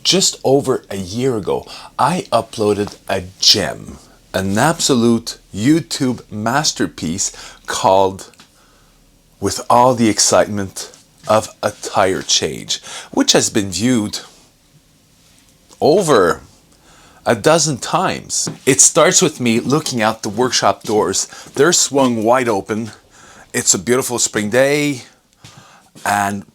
Just over a year ago, I uploaded a gem, an absolute YouTube masterpiece called With All the Excitement of a Tire Change, which has been viewed over a dozen times. It starts with me looking out the workshop doors. They're swung wide open. It's a beautiful spring day and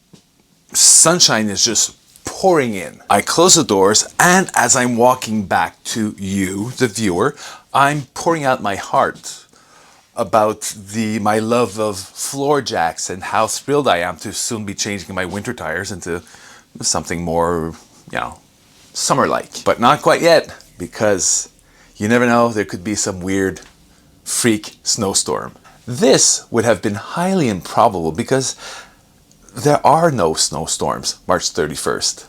sunshine is just pouring in. I close the doors, and as I'm walking back to you, the viewer, I'm pouring out my heart about my love of floor jacks and how thrilled I am to soon be changing my winter tires into something more, summer-like. But not quite yet, because you never know, there could be some weird freak snowstorm. This would have been highly improbable because there are no snowstorms March 31st.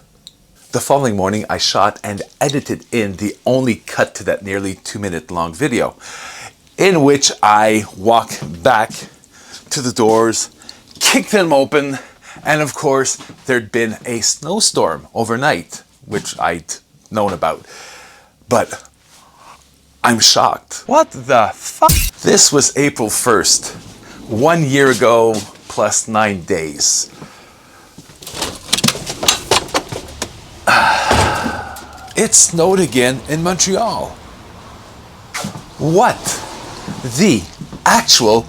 The following morning, I shot and edited in the only cut to that nearly 2-minute long video, in which I walk back to the doors, kick them open, and of course, there'd been a snowstorm overnight, which I'd known about. But I'm shocked. What the fuck? This was April 1st, 1 year ago plus 9 days. It snowed again in Montreal. What the actual